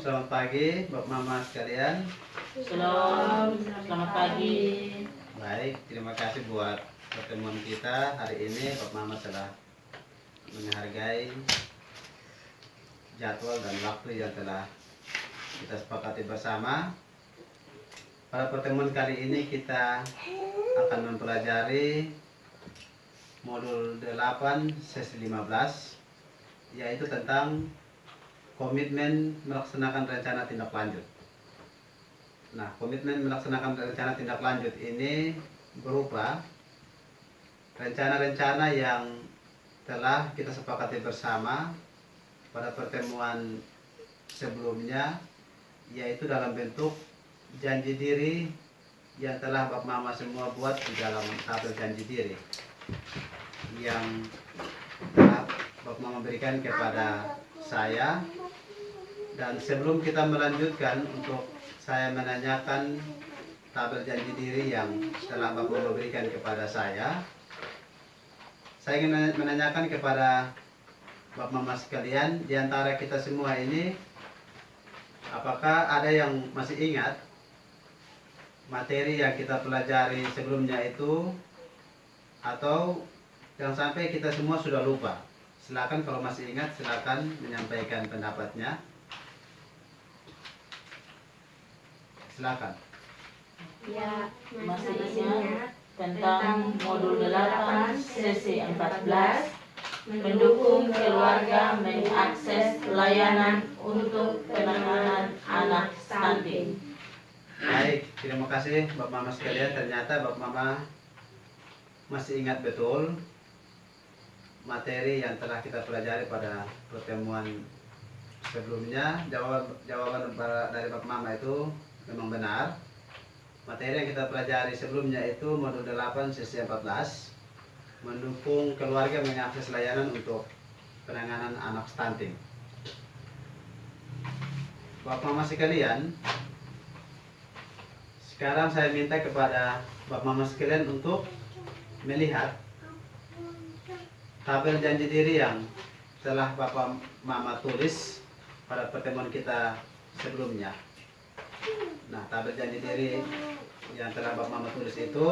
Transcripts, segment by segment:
selamat pagi Bapak Mama sekalian. Shalom, selamat pagi. Baik, terima kasih buat pertemuan kita hari ini. Bapak Mama telah menghargai jadwal dan waktu yang telah kita sepakati bersama. Pada pertemuan kali ini kita akan mempelajari modul 8 sesi 15, yaitu tentang komitmen melaksanakan rencana tindak lanjut. Nah, komitmen melaksanakan rencana tindak lanjut ini berupa rencana-rencana yang telah kita sepakati bersama pada pertemuan sebelumnya, yaitu dalam bentuk janji diri yang telah Bapak Mama semua buat di dalam tabel janji diri yang telah Bapak Mama berikan kepada saya. Dan sebelum kita melanjutkan, untuk saya menanyakan tabel janji diri yang telah Bapak Mama berikan kepada saya ingin menanyakan kepada Bapak Mama sekalian, di antara kita semua ini, apakah ada yang masih ingat materi yang kita pelajari sebelumnya itu, atau yang sampai kita semua sudah lupa? Silakan kalau masih ingat, silakan menyampaikan pendapatnya. Silakan. Ya, masih ingat tentang modul 8 sesi 14, mendukung keluarga mengakses layanan untuk penanganan anak stunting. Baik, terima kasih Bapak Mama sekalian. Ternyata Bapak Mama masih ingat betul materi yang telah kita pelajari pada pertemuan sebelumnya. Jawaban dari Bapak Mama itu memang benar. Materi yang kita pelajari sebelumnya itu modul 8 sesi 14, mendukung keluarga mengakses layanan untuk penanganan anak stunting. Bapak Mama sekalian, sekarang saya minta kepada Bapak Mama sekalian untuk melihat tabel janji diri yang telah Bapak Mama tulis pada pertemuan kita sebelumnya. Nah, tabel janji diri yang telah Bapak Mama tulis itu,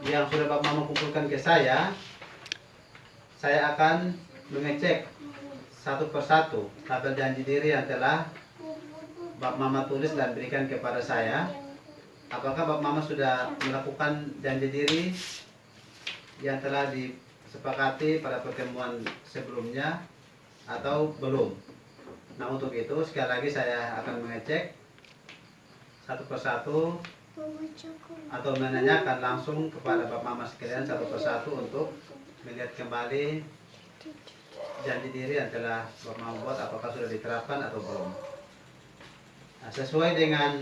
yang sudah Bapak Mama kumpulkan ke saya akan mengecek satu persatu tabel janji diri yang telah Bapak Mama tulis dan berikan kepada saya. Apakah Bapak Mama sudah melakukan janji diri yang telah disepakati pada pertemuan sebelumnya atau belum? Nah, untuk itu sekali lagi saya akan mengecek satu persatu atau menanyakan langsung kepada Bapak Mama sekalian satu persatu untuk melihat kembali janji diri yang telah Bapak Mama buat, apakah sudah diterapkan atau belum. Nah, sesuai dengan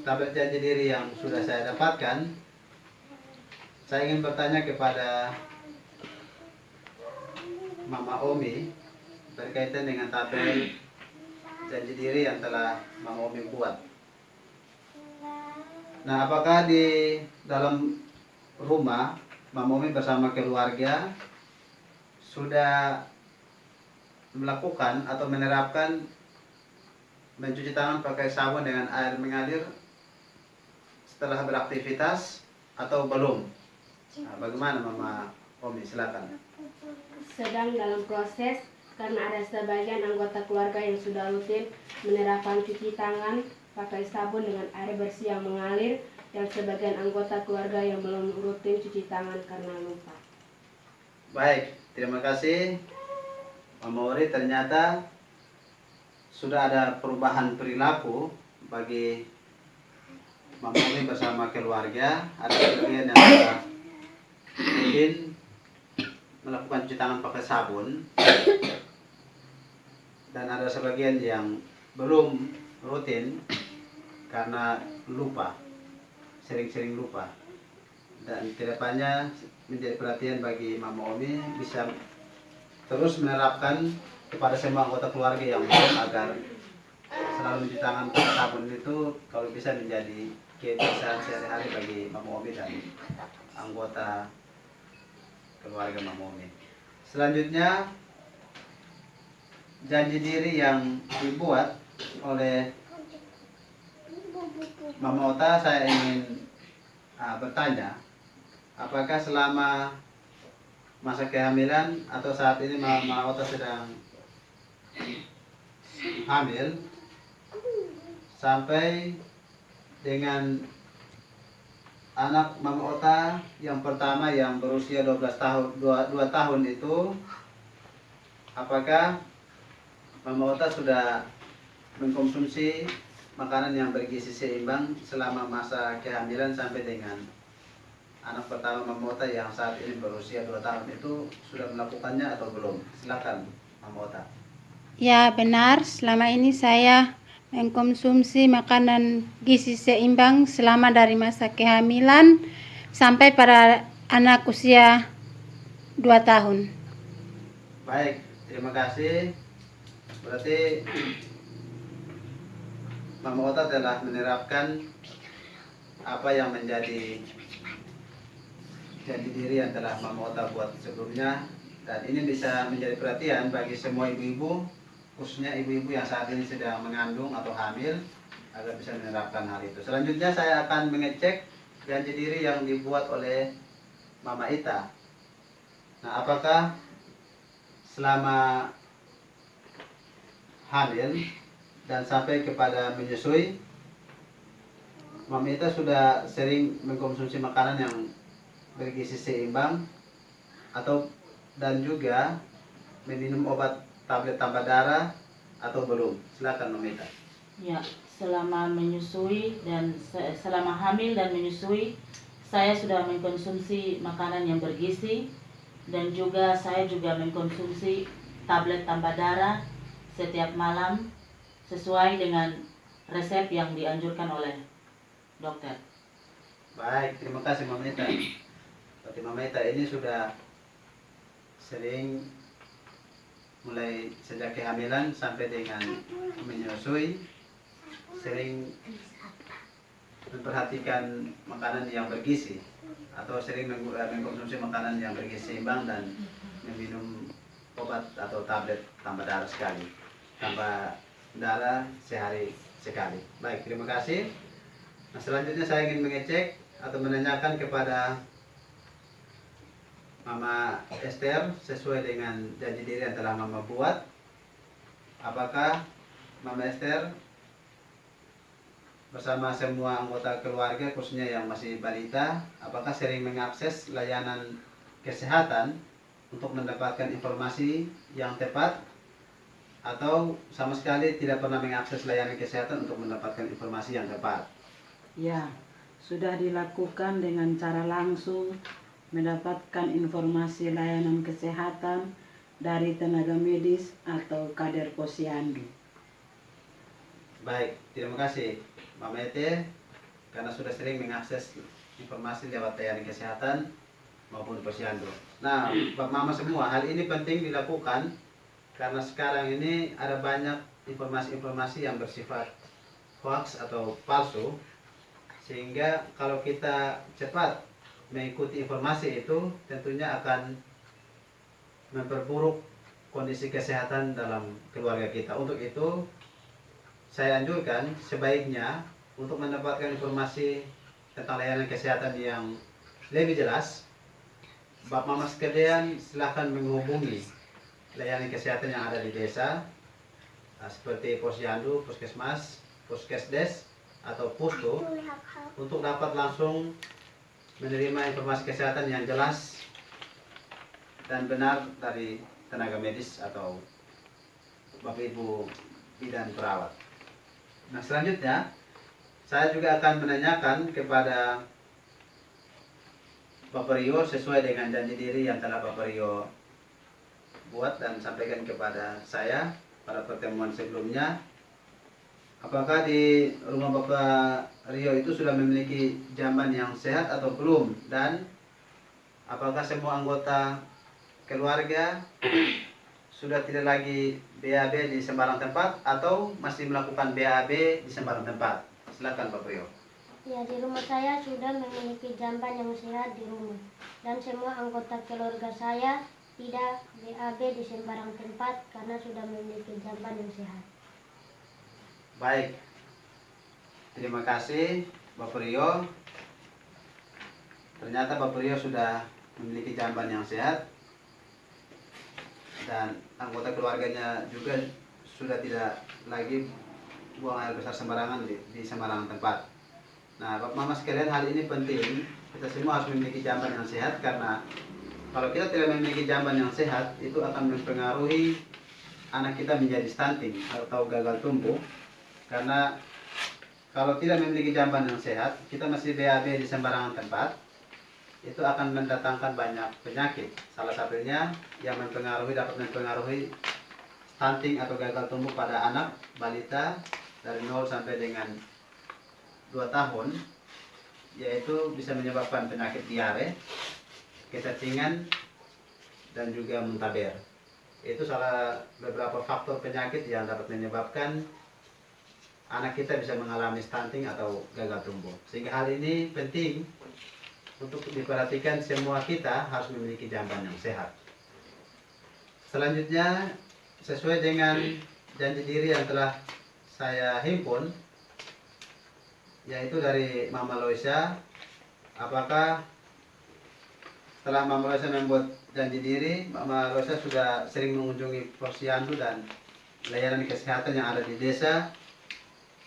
tabel janji diri yang sudah saya dapatkan, saya ingin bertanya kepada Mama Omi berkaitan dengan tabel janji diri yang telah Mama Omi buat. Nah, apakah di dalam rumah Mama Omi bersama keluarga sudah melakukan atau menerapkan mencuci tangan pakai sabun dengan air mengalir setelah beraktivitas atau belum? Nah, bagaimana Mama Omi? Silakan. Sedang dalam proses, karena ada sebagian anggota keluarga yang sudah rutin menerapkan cuci tangan pakai sabun dengan air bersih yang mengalir, dan sebagian anggota keluarga yang belum rutin cuci tangan karena lupa. Baik, terima kasih Mama Ori. Ternyata sudah ada perubahan perilaku bagi Mama Ori bersama keluarga. Ada sebagian yang sudah rutin melakukan cuci tangan pakai sabun, dan ada sebagian yang belum rutin karena lupa, sering-sering lupa. Dan kedepannya menjadi perhatian bagi Mama Omi bisa terus menerapkan kepada semua anggota keluarga yang belum, agar selalu mencuci tangan pakai sabun itu kalau bisa menjadi kebiasaan sehari-hari bagi Mama Omi dan anggota keluarga Mama Omi. Selanjutnya, janji diri yang dibuat oleh Mama Ota, saya ingin bertanya, apakah selama masa kehamilan atau saat ini Mama Ota sedang hamil sampai dengan anak Mama Ota yang pertama yang berusia 12 tahun 2 tahun itu, apakah Mama Ota sudah mengkonsumsi makanan yang bergizi seimbang selama masa kehamilan sampai dengan anak pertama Mama Ota yang saat ini berusia 2 tahun itu sudah melakukannya atau belum? Silakan Mama Ota. Ya, benar. Selama ini saya mengkonsumsi makanan gizi seimbang selama dari masa kehamilan sampai pada anak usia 2 tahun. Baik, terima kasih. Berarti Mama Ota telah menerapkan apa yang menjadi janji diri yang telah Mama Ota buat sebelumnya, dan ini bisa menjadi perhatian bagi semua ibu-ibu, khususnya ibu-ibu yang saat ini sedang mengandung atau hamil, agar bisa menerapkan hal itu. Selanjutnya saya akan mengecek janji diri yang dibuat oleh Mama Ita. Nah, apakah selama hamil dan sampai kepada menyusui, Mama Ita sudah sering mengkonsumsi makanan yang bergizi seimbang dan juga meminum obat tablet tambah darah atau belum? Silakan Mama Ita. Ya, selama menyusui dan selama hamil dan menyusui, saya sudah mengkonsumsi makanan yang bergizi, dan juga saya juga mengkonsumsi tablet tambah darah setiap malam sesuai dengan resep yang dianjurkan oleh dokter. Baik, terima kasih Mama Ita. Berarti Mama Ita ini sudah sering mulai sejak kehamilan sampai dengan menyusui, sering memperhatikan makanan yang bergizi atau sering mengkonsumsi makanan yang bergizi seimbang dan meminum obat atau tablet tambah darah sehari sekali. Baik, terima kasih. Nah, selanjutnya saya ingin mengecek atau menanyakan kepada Mama Esther sesuai dengan janji diri yang telah Mama buat. Apakah Mama Esther bersama semua anggota keluarga, khususnya yang masih balita, apakah sering mengakses layanan kesehatan untuk mendapatkan informasi yang tepat, atau sama sekali tidak pernah mengakses layanan kesehatan untuk mendapatkan informasi yang tepat? Ya, sudah dilakukan dengan cara langsung mendapatkan informasi layanan kesehatan dari tenaga medis atau kader posyandu. Baik, terima kasih Mama Ete karena sudah sering mengakses informasi lewat layanan kesehatan maupun posyandu. Nah, Bapak Mama semua, hal ini penting dilakukan karena sekarang ini ada banyak informasi-informasi yang bersifat hoax atau palsu, sehingga kalau kita cepat mengikuti informasi itu tentunya akan memperburuk kondisi kesehatan dalam keluarga kita. Untuk itu saya anjurkan sebaiknya untuk mendapatkan informasi tentang layanan kesehatan yang lebih jelas, Bapak Mama sekalian silahkan menghubungi layanan kesehatan yang ada di desa, seperti posyandu, puskesmas, puskesdes, atau pustu, untuk dapat langsung menerima informasi kesehatan yang jelas dan benar dari tenaga medis atau Bapak Ibu bidan perawat. Nah, selanjutnya saya juga akan menanyakan kepada Bapak Rio sesuai dengan janji diri yang telah Bapak Rio buat dan sampaikan kepada saya pada pertemuan sebelumnya. Apakah di rumah Bapak Rio itu sudah memiliki jamban yang sehat atau belum? Dan apakah semua anggota keluarga sudah tidak lagi BAB di sembarang tempat atau masih melakukan BAB di sembarang tempat? Silakan Bapak Rio. Ya, di rumah saya sudah memiliki jamban yang sehat di rumah, dan semua anggota keluarga saya tidak BAB di sembarang tempat karena sudah memiliki jamban yang sehat. Baik, terima kasih Bapak Rio. Ternyata Bapak Rio sudah memiliki jamban yang sehat dan anggota keluarganya juga sudah tidak lagi buang air besar sembarangan di sembarangan tempat. Nah, Bapak Mama sekalian, hal ini penting. Kita semua harus memiliki jamban yang sehat, karena kalau kita tidak memiliki jamban yang sehat, itu akan mempengaruhi anak kita menjadi stunting atau gagal tumbuh. Karena kalau tidak memiliki jamban yang sehat, kita masih BAB di sembarangan tempat, itu akan mendatangkan banyak penyakit. Salah satunya yang dapat mempengaruhi stunting atau gagal tumbuh pada anak balita dari 0 sampai dengan 2 tahun, yaitu bisa menyebabkan penyakit diare, kecacingan, dan juga muntaber. Itu salah beberapa faktor penyakit yang dapat menyebabkan anak kita bisa mengalami stunting atau gagal tumbuh. Sehingga hal ini penting untuk diperhatikan. Semua kita harus memiliki jamban yang sehat. Selanjutnya, sesuai dengan janji diri yang telah saya himpun, yaitu dari Mama Loisa, apakah setelah Mama Loisa membuat janji diri, Mama Loisa sudah sering mengunjungi posyandu dan layanan kesehatan yang ada di desa,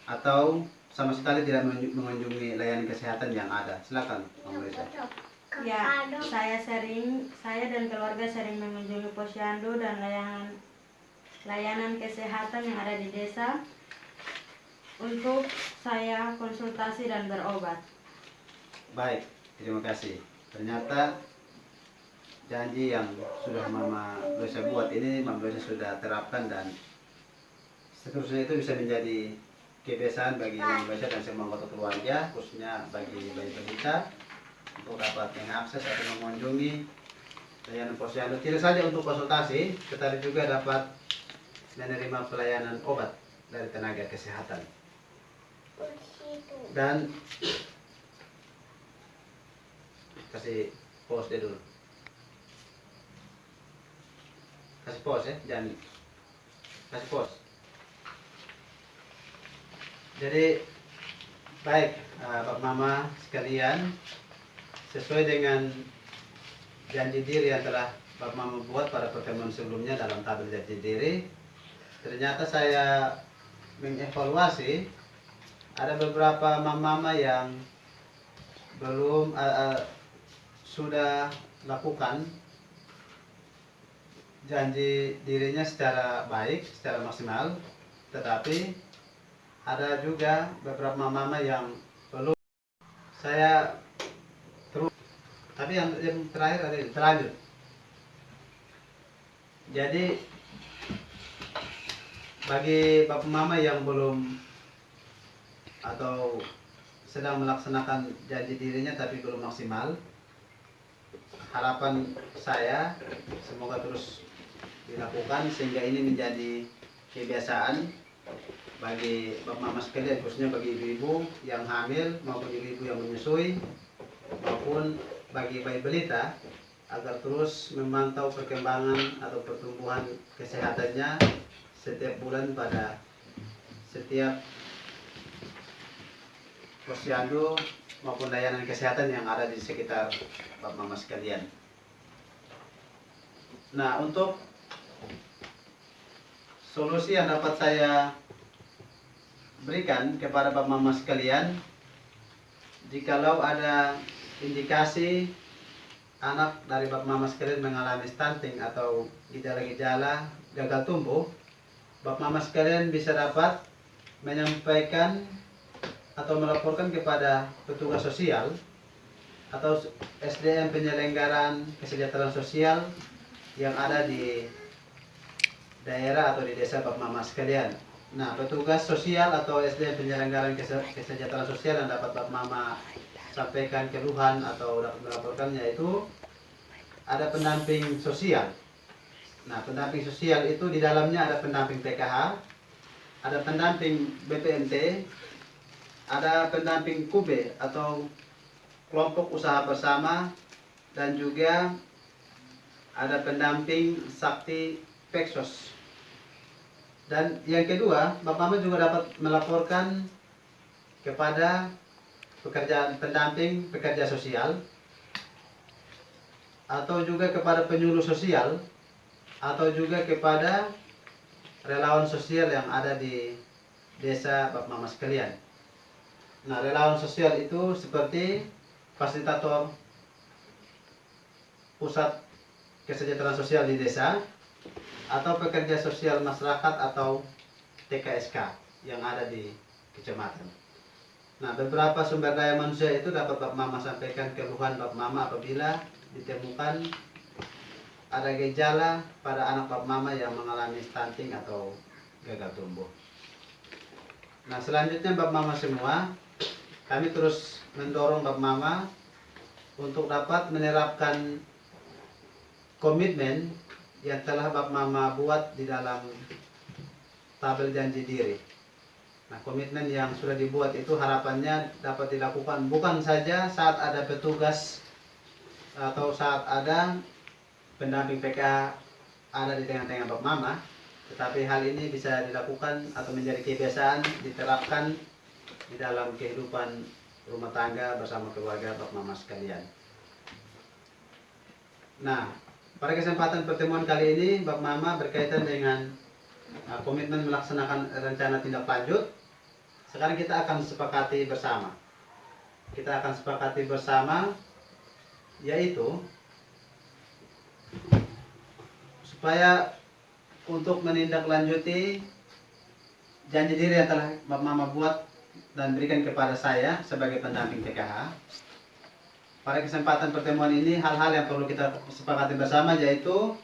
atau sama sekali tidak mengunjungi layanan kesehatan yang ada? Silakan, Mama Loisa. Ya, saya dan keluarga sering mengunjungi posyandu dan layanan kesehatan yang ada di desa untuk saya konsultasi dan berobat. Baik, terima kasih. Ternyata janji yang sudah Mama Loisa buat ini, Mama Loisa sudah terapkan, dan seterusnya itu bisa menjadi kebiasaan bagi Mama Loisa dan semua anggota keluarga, khususnya bagi bayi balita, untuk dapat mengakses atau mengunjungi layanan posyandu, tidak saja untuk konsultasi, tetapi juga dapat menerima pelayanan obat dari tenaga kesehatan. Dan kasih pause dulu, kasih pause ya, jangan kasih pause. Jadi baik, Bapak Mama sekalian, sesuai dengan janji diri yang telah Bapak Mama buat pada pertemuan sebelumnya dalam tabel janji diri, ternyata saya mengevaluasi ada beberapa mama-mama yang belum sudah lakukan janji dirinya secara baik, secara maksimal, tetapi ada juga beberapa mama yang belum. Saya terus, tapi yang terakhir ada terlanjut. Jadi bagi bapak mama yang belum atau sedang melaksanakan janji dirinya tapi belum maksimal, harapan saya semoga terus dilakukan sehingga ini menjadi kebiasaan bagi bapak mama sekalian, khususnya bagi ibu-ibu yang hamil maupun ibu-ibu yang menyusui maupun bagi bayi balita, agar terus memantau perkembangan atau pertumbuhan kesehatannya setiap bulan pada setiap posyandu maupun layanan kesehatan yang ada di sekitar bapak mama sekalian. Nah, untuk solusi yang dapat saya berikan kepada bapak mama sekalian, jikalau ada indikasi anak dari bapak mama sekalian mengalami stunting atau gejala-gejala gagal tumbuh, bapak mama sekalian bisa dapat menyampaikan atau melaporkan kepada petugas sosial atau SDM penyelenggaraan kesejahteraan sosial yang ada di daerah atau di desa bapak mama sekalian. Nah, petugas sosial atau SDM penyelenggaraan kesejahteraan sosial yang dapat bapak mama sampaikan keluhan atau dapat melaporkannya itu ada pendamping sosial. Nah, pendamping sosial itu di dalamnya ada pendamping PKH, ada pendamping BPNT, ada pendamping KUB atau kelompok usaha bersama, dan juga ada pendamping Sakti Peksos. Dan yang kedua, Bapak Mama juga dapat melaporkan kepada pekerjaan pendamping pekerja sosial atau juga kepada penyuluh sosial atau juga kepada relawan sosial yang ada di desa Bapak Mama sekalian. Nah, relawan sosial itu seperti fasilitator pusat kesejahteraan sosial di desa atau pekerja sosial masyarakat atau TKSK yang ada di kecamatan. Nah, beberapa sumber daya manusia itu dapat Bapak Mama sampaikan keluhan Bapak Mama apabila ditemukan ada gejala pada anak Bapak Mama yang mengalami stunting atau gagal tumbuh. Nah, selanjutnya Bapak Mama semua, kami terus mendorong Bapak Mama untuk dapat menerapkan komitmen yang telah Bapak Mama buat di dalam tabel janji diri. Nah, komitmen yang sudah dibuat itu harapannya dapat dilakukan bukan saja saat ada petugas atau saat ada pendamping PK ada di tengah-tengah Bapak Mama, tetapi hal ini bisa dilakukan atau menjadi kebiasaan diterapkan di dalam kehidupan rumah tangga bersama keluarga Bapak Mama sekalian. Nah, pada kesempatan pertemuan kali ini Bapak Mama berkaitan dengan komitmen melaksanakan rencana tindak lanjut. Sekarang kita akan sepakati bersama. Kita akan sepakati bersama yaitu supaya untuk menindaklanjuti janji diri yang telah Bapak Mama buat dan berikan kepada saya sebagai pendamping PKH. Pada kesempatan pertemuan ini hal-hal yang perlu kita sepakati bersama yaitu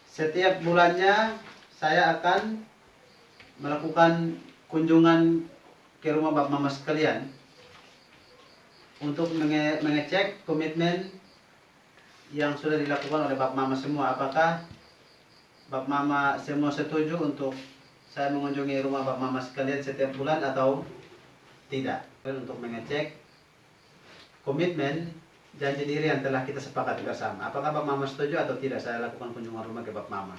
setiap bulannya saya akan melakukan kunjungan ke rumah Bapak Mama sekalian untuk mengecek komitmen yang sudah dilakukan oleh Bapak Mama semua. Apakah Bapak Mama semua setuju untuk saya mengunjungi rumah Bapak Mama sekalian setiap bulan atau tidak, untuk mengecek komitmen janji diri yang telah kita sepakati bersama. Apakah Bapak Mama setuju atau tidak saya lakukan kunjungan rumah ke Bapak Mama?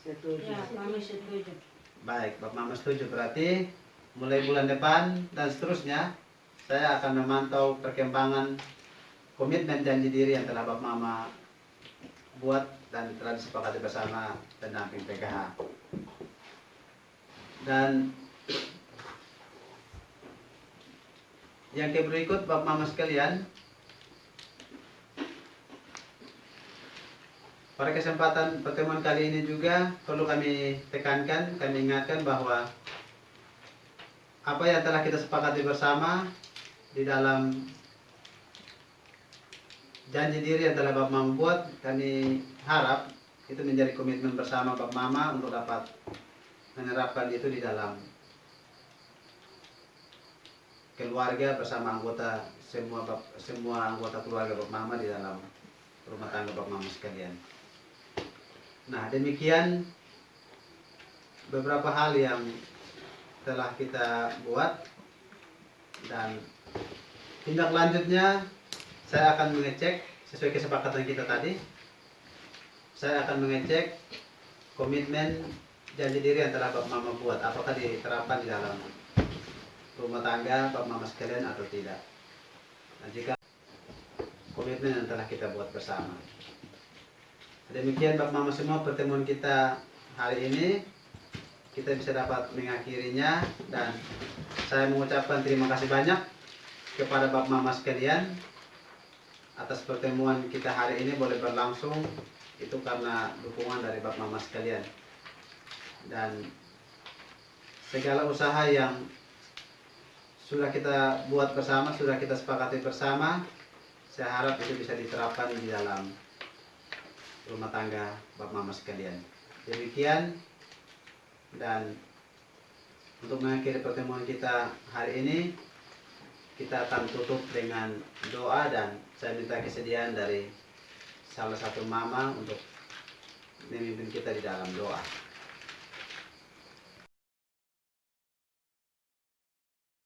Setuju. Ya, kami setuju. Baik, Bapak Mama setuju. Berarti mulai bulan depan dan seterusnya saya akan memantau perkembangan komitmen janji diri yang telah Bapak Mama buat dan telah disepakati bersama pendamping PKH. Dan yang berikut Bapak Mama sekalian, pada kesempatan pertemuan kali ini juga perlu kami tekankan, kami ingatkan bahwa apa yang telah kita sepakati bersama di dalam janji diri yang telah Bapak Mama buat, kami harap itu menjadi komitmen bersama Bapak Mama untuk dapat menerapkan itu di dalam keluarga bersama anggota semua anggota keluarga Bapak Mama di dalam rumah tangga Bapak Mama sekalian. Nah, demikian beberapa hal yang telah kita buat, dan tindak lanjutnya saya akan mengecek sesuai kesepakatan kita tadi. Saya akan mengecek komitmen janji diri yang telah Bapak Mama buat, apakah diterapkan di dalam rumah tangga Bapak Mama sekalian atau tidak. Nah, jika komitmen yang telah kita buat bersama. Demikian Bapak Mama semua pertemuan kita hari ini. Kita bisa dapat mengakhirinya, dan saya mengucapkan terima kasih banyak kepada Bapak Mama sekalian atas pertemuan kita hari ini boleh berlangsung. Itu karena dukungan dari Bapak Mama sekalian, dan segala usaha yang sudah kita buat bersama, sudah kita sepakati bersama, saya harap itu bisa diterapkan di dalam rumah tangga Bapak Mama sekalian. Demikian, dan untuk mengakhiri pertemuan kita hari ini, kita akan tutup dengan doa, dan saya minta kesediaan dari salah satu mama untuk memimpin kita di dalam doa.